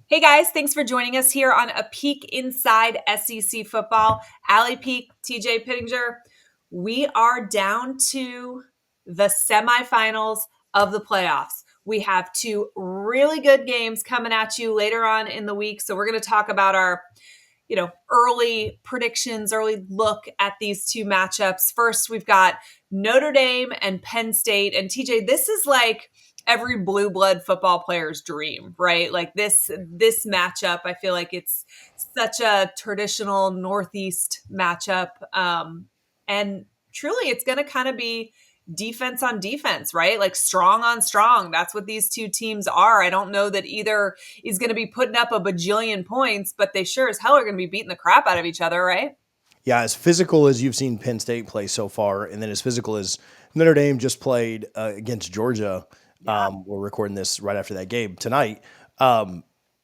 Hey guys, thanks for joining us here on A Peek Inside SEC Football. Allie Peek, TJ Pittinger. We are down to the semifinals of the playoffs. We have two really good games coming at you later on in the week. So we're going to talk about our early predictions, early look at these two matchups. First, we've got Notre Dame and Penn State. And TJ, this is like every blue blood football player's dream, right? Like this matchup, I feel like it's such a traditional Northeast matchup. And truly it's going to kind of be defense on defense, right? Like strong on strong. That's what these two teams are. I don't know that either is going to be putting up a bajillion points, but they sure as hell are going to be beating the crap out of each other, right? Yeah, as physical as you've seen Penn State play so far, and then as physical as Notre Dame just played against Georgia. Yeah. We're recording this right after that game tonight.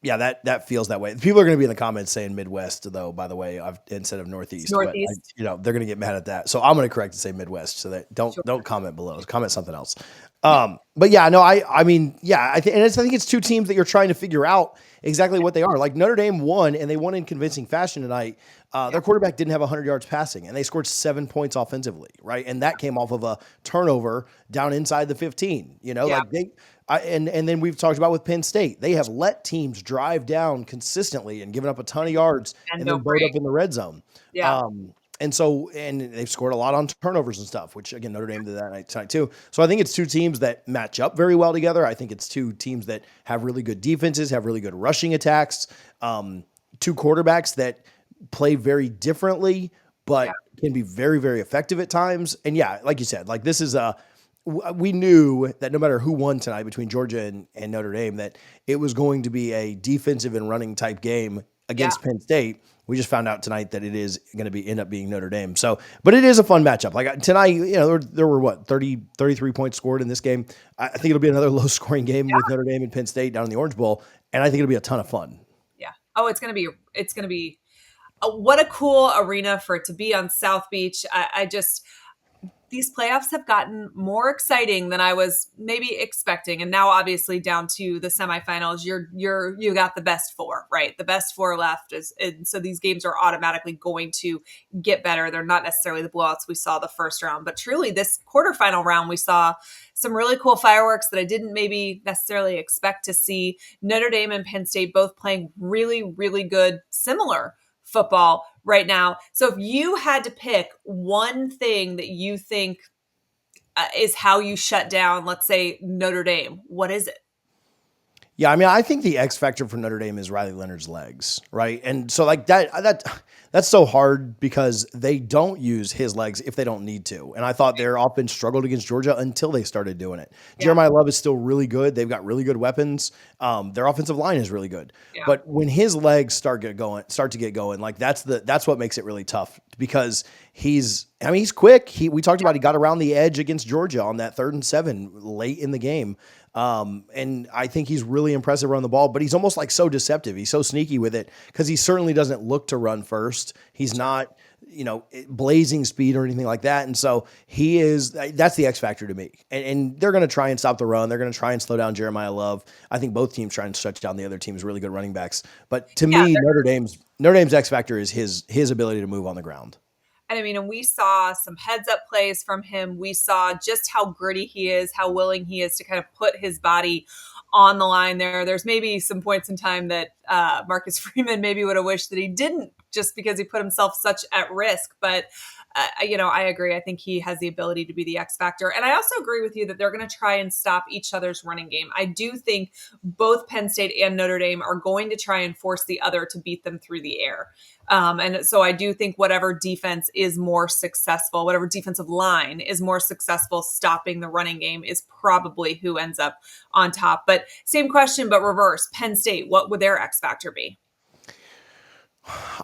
Yeah, that feels that way. People are going to be in the comments saying Midwest, though. By the way, instead of Northeast, but Northeast. they're going to get mad at that. So I'm going to correct and say Midwest, so that Sure. don't comment below. Comment something else. But yeah, no, I mean, yeah, I think it's two teams that you're trying to figure out exactly what they are. Like Notre Dame won, and they won in convincing fashion tonight. Their quarterback didn't have 100 yards passing, and they scored 7 points offensively, right? And that came off of a turnover down inside the 15. Yeah. And then we've talked about with Penn State, they have let teams drive down consistently and given up a ton of yards And and no then blowed break. up in the red zone. Yeah. And they've scored a lot on turnovers and stuff, which again, Notre Dame did that tonight too. So I think it's two teams that match up very well together. I think it's two teams that have really good defenses, have really good rushing attacks, two quarterbacks that play very differently, but can be very, very effective at times. And yeah, like you said, like this is we knew that no matter who won tonight between Georgia and Notre Dame, that it was going to be a defensive and running type game against Penn State. We just found out tonight that it is going to end up being Notre Dame. So, but it is a fun matchup. Like tonight, there were what, 33 points scored in this game. I think it'll be another low scoring game with Notre Dame and Penn State down in the Orange Bowl. And I think it'll be a ton of fun. Yeah. Oh, it's going to be what a cool arena for it to be on South Beach. These playoffs have gotten more exciting than I was maybe expecting. And now obviously down to the semifinals, you got the best four, right? The best four left and so these games are automatically going to get better. They're not necessarily the blowouts we saw the first round, but truly this quarterfinal round, we saw some really cool fireworks that I didn't maybe necessarily expect to see. Notre Dame and Penn State both playing really, really good, similar football right now. So if you had to pick one thing that you think is how you shut down, let's say Notre Dame, what is it? Yeah, I mean, I think the X factor for Notre Dame is Riley Leonard's legs, right? And so like that's so hard because they don't use his legs if they don't need to. And I thought their offense struggled against Georgia until they started doing it. Yeah. Jeremiah Love is still really good. They've got really good weapons. Their offensive line is really good. Yeah. But when his legs start to get going, like that's what makes it really tough because he's quick. We talked about he got around the edge against Georgia on that 3rd and 7 late in the game. And I think he's really impressive around the ball, but he's almost like so deceptive. He's so sneaky with it because he certainly doesn't look to run first. He's not, blazing speed or anything like that. And so that's the X factor to me. And they're going to try and stop the run. They're going to try and slow down Jeremiah Love. I think both teams try and stretch down the other team's really good running backs. But to me, Notre Dame's X factor is his ability to move on the ground. And we saw some heads up plays from him. We saw just how gritty he is, how willing he is to kind of put his body on the line there. There's maybe some points in time that Marcus Freeman maybe would have wished that he didn't just because he put himself such at risk. But I agree. I think he has the ability to be the X factor. And I also agree with you that they're going to try and stop each other's running game. I do think both Penn State and Notre Dame are going to try and force the other to beat them through the air. And so I do think whatever defense is more successful, whatever defensive line is more successful stopping the running game is probably who ends up on top. But same question, but reverse. Penn State, what would their X factor be?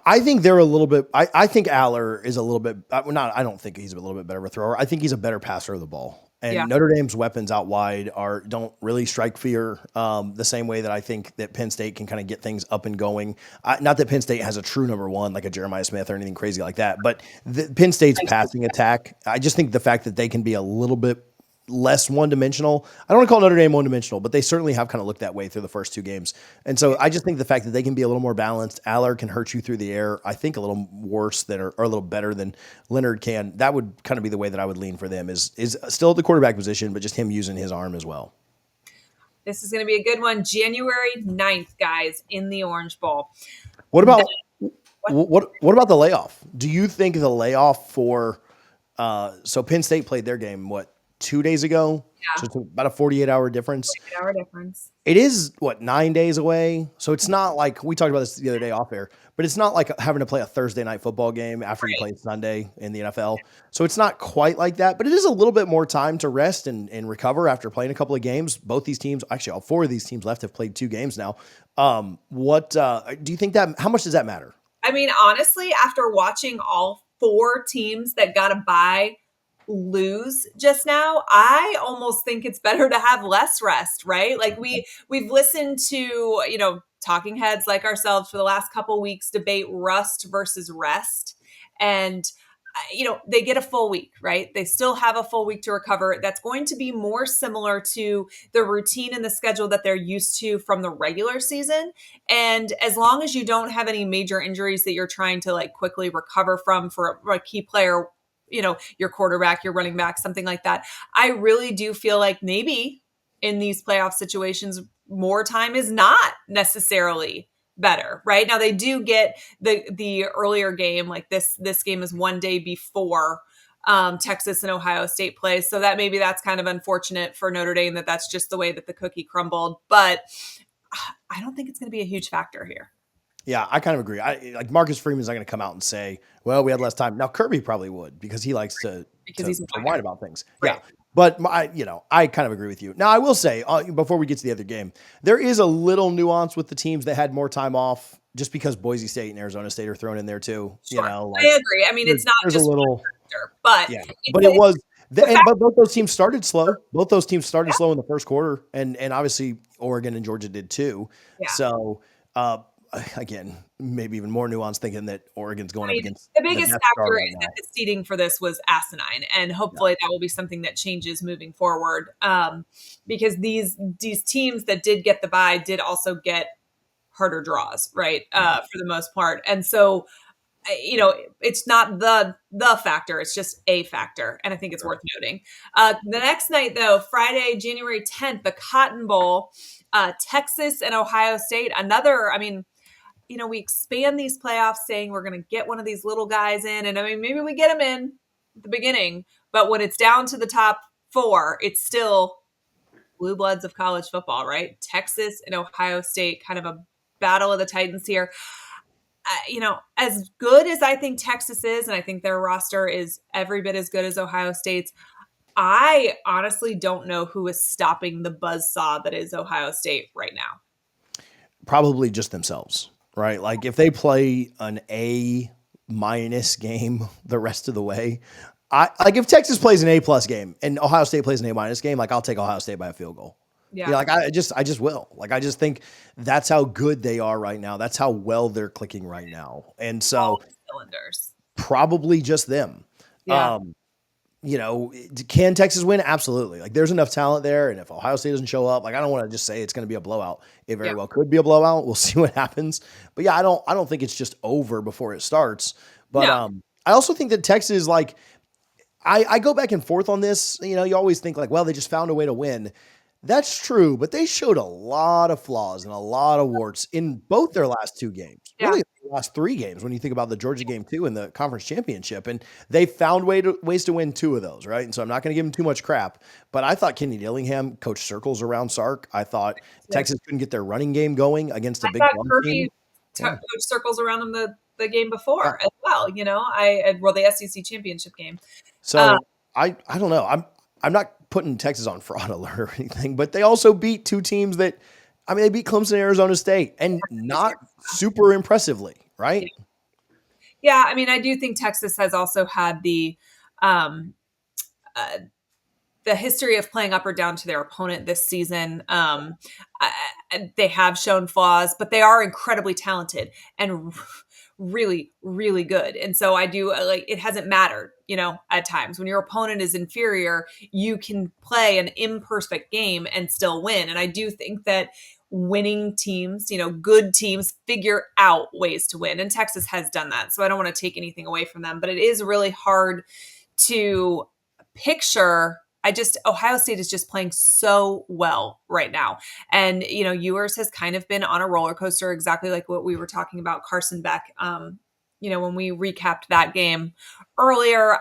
I think they're a little bit. I think Aller is a little bit. I don't think he's a little bit better of a thrower. I think he's a better passer of the ball. And Notre Dame's weapons out wide don't really strike fear the same way that I think that Penn State can kind of get things up and going. Not that Penn State has a true number one like a Jeremiah Smith or anything crazy like that, but Penn State's passing attack. I just think the fact that they can be a little bit less one dimensional. I don't want to call Notre Dame one dimensional, but they certainly have kind of looked that way through the first two games. And so I just think the fact that they can be a little more balanced, Aller can hurt you through the air, I think a little worse than or a little better than Leonard can. That would kind of be the way that I would lean for them is still at the quarterback position, but just him using his arm as well. This is going to be a good one. January 9th, guys, in the Orange Bowl. What about What? what about the layoff? Do you think the layoff for so Penn State played their game, what, 2 days ago? Yeah, So it's about a 48-hour difference. 8-hour difference. It is, what, 9 days away? So it's not like we talked about this the other day off air, but it's not like having to play a Thursday night football game after you Right. play Sunday in the NFL. So it's not quite like that, but it is a little bit more time to rest and recover after playing a couple of games. Both these teams, actually, all four of these teams left have played 2 games now. What do you think how much does that matter? I mean, honestly, after watching all four teams that got a bye lose just now, I almost think it's better to have less rest, right? Like we've listened to, talking heads like ourselves for the last couple weeks debate rust versus rest. And they get a full week, right? They still have a full week to recover. That's going to be more similar to the routine and the schedule that they're used to from the regular season. And as long as you don't have any major injuries that you're trying to like quickly recover from for a key player, your quarterback, your running back, something like that, I really do feel like maybe in these playoff situations, more time is not necessarily better, right? Now they do get the earlier game, like this game is one day before Texas and Ohio State play, so that maybe that's kind of unfortunate for Notre Dame that that's just the way that the cookie crumbled. But I don't think it's going to be a huge factor here. Yeah, I kind of agree. Like Marcus Freeman's not going to come out and say, "Well, we had less time." Now Kirby probably would because he likes to Because he's a whine whiner. about things. Yeah, Right. but I kind of agree with you. Now I will say before we get to the other game, there is a little nuance with the teams that had more time off, just because Boise State and Arizona State are thrown in there too. Sure. I Like agree. I mean, it's not there's a just one little. factor, but Yeah, it's but it was the fact. but both those teams started slow. Both those teams started slow in the first quarter, and obviously Oregon and Georgia did too. Yeah. So again, maybe even more nuanced, thinking that Oregon's I going up mean, against the the biggest Death Star factor right is that now. the seating for this was asinine, and Yeah, hopefully that will be something that changes moving forward. Because these teams that did get the bye did also get harder draws, right? For the most part, and so it's not the factor; it's just a factor, and I think it's sure. worth noting. The next night, though, Friday, January 10th, the Cotton Bowl, Texas and Ohio State. Another, I mean, we expand these playoffs saying we're going to get one of these little guys in. And I mean, maybe we get them in at the beginning, but when it's down to the top four, it's still blue bloods of college football, right? Texas and Ohio State, kind of a battle of the Titans here. As good as I think Texas is, and I think their roster is every bit as good as Ohio State's, I honestly don't know who is stopping the buzzsaw that is Ohio State right now. Probably just themselves, right? Like if they play an A- game the rest of the way, I like if Texas plays an A+ game and Ohio State plays an A- game, like I'll take Ohio State by a field goal. Yeah. Like I just will. Like I just think that's how good they are right now. That's how well they're clicking right now. And All so cylinders. probably just them. Yeah. Um, can Texas win? Absolutely. Like there's enough talent there. And if Ohio State doesn't show up, like I don't want to just say it's going to be a blowout. It very Yeah. well could be a blowout. We'll see what happens. But yeah, I don't think it's just over before it starts. But No. I also think that Texas, like I go back and forth on this. You always think like, well, they just found a way to win. That's true, but they showed a lot of flaws and a lot of warts in both their last 2 games. Yeah. Really, the last 3 games when you think about the Georgia game too and the conference championship, and they found ways to win 2 of those, right? And so I'm not going to give them too much crap, but I thought Kenny Dillingham coached circles around Sark. I thought Texas couldn't get their running game going against a I big thought Plum team. Kirby Yeah. coached circles around him the game Yeah. before as well. The SEC championship game. Um, So I don't know. I'm not putting Texas on fraud alert or anything, but they also beat 2 teams that they beat Clemson and Arizona State, and not super impressively, right? yeah, I mean, I do think Texas has also had um, uh, the history of playing up or down to their opponent this season. They have shown flaws, but they are incredibly talented. And really, really good. And so I do like, it hasn't mattered, at times when your opponent is inferior, you can play an imperfect game and still win. And I do think that winning teams, good teams figure out ways to win. And Texas has done that. So I don't want to take anything away from them, but it is really hard to picture. Ohio State is just playing so well right now. And, Ewers has kind of been on a roller coaster, exactly like what we were talking about Carson Beck, when we recapped that game earlier.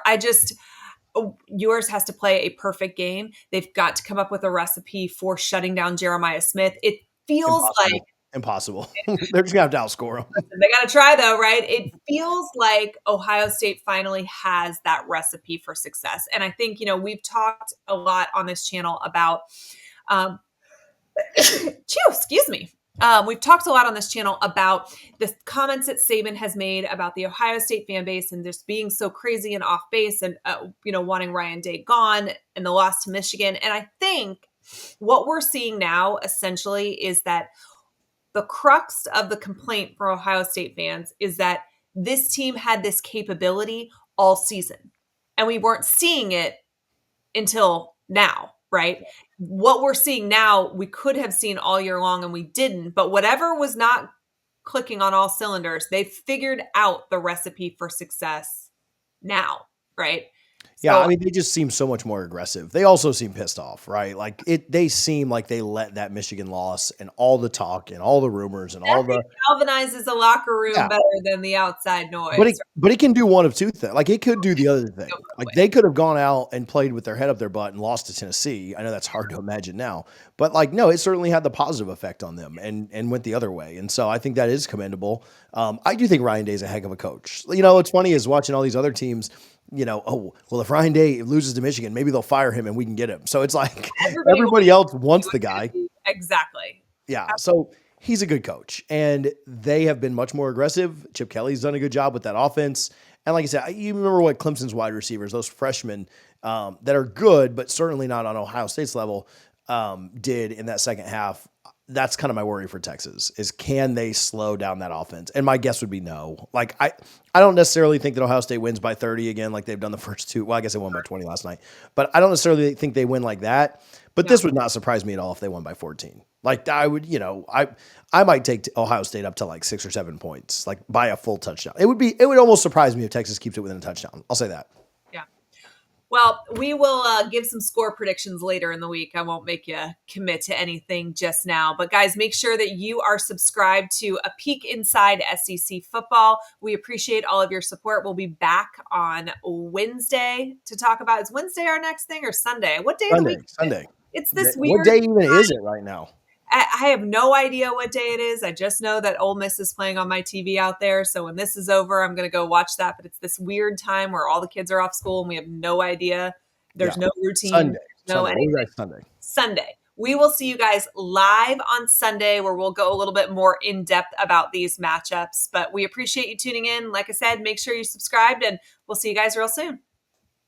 Ewers has to play a perfect game. They've got to come up with a recipe for shutting down Jeremiah Smith. It feels like Impossible. They're just going to have to outscore them. they got to try though, right? It feels like Ohio State finally has that recipe for success. And I think, we've talked a lot on this channel about, excuse me. We've talked a lot on this channel about the comments that Saban has made about the Ohio State fan base and just being so crazy and off base and, wanting Ryan Day gone and the loss to Michigan. And I think what we're seeing now essentially is that the crux of the complaint for Ohio State fans is that this team had this capability all season and we weren't seeing it until now, right? What we're seeing now, we could have seen all year long and we didn't, but whatever was not clicking on all cylinders, they figured out the recipe for success now, right? Yeah, I mean, they just seem so much more aggressive. They also seem pissed off, right? Like they seem like they let that Michigan loss and all the talk and all the rumors and all the galvanizes the locker room better than the outside noise. But it can do one of two things. Like it could do the other thing. Like they could have gone out and played with their head up their butt and lost to Tennessee. I know that's hard to imagine now, but like no, it certainly had the positive effect on them and went the other way. And so I think that is commendable. I do think Ryan Day's a heck of a coach. What's funny is watching all these other teams. If Ryan Day loses to Michigan, maybe they'll fire him and we can get him. So it's like everybody else wants the guy. Exactly. Yeah. So he's a good coach and they have been much more aggressive. Chip Kelly's done a good job with that offense. And like I said, you remember what Clemson's wide receivers, those freshmen that are good, but certainly not on Ohio State's level, did in that second half. That's kind of my worry for Texas is can they slow down that offense? And my guess would be no. Like I don't necessarily think that Ohio State wins by 30 again, like they've done the first two. Well, I guess they won by 20 last night, but I don't necessarily think they win like that. But this would not surprise me at all if they won by 14. Like I would, I might take Ohio State up to like 6 or 7 points, like by a full touchdown. It would almost surprise me if Texas keeps it within a touchdown. I'll say that. Well, we will give some score predictions later in the week. I won't make you commit to anything just now. But guys, make sure that you are subscribed to A Peek Inside SEC Football. We appreciate all of your support. We'll be back on Wednesday to talk about, is Wednesday our next thing or Sunday? What day of the week? Sunday. It's this weird. What day even is it right now? I have no idea what day it is. I just know that Ole Miss is playing on my TV out there. So when this is over, I'm going to go watch that. But it's this weird time where all the kids are off school and we have no idea. There's no routine. Sunday. We will see you guys live on Sunday where we'll go a little bit more in depth about these matchups. But we appreciate you tuning in. Like I said, make sure you're subscribed and we'll see you guys real soon.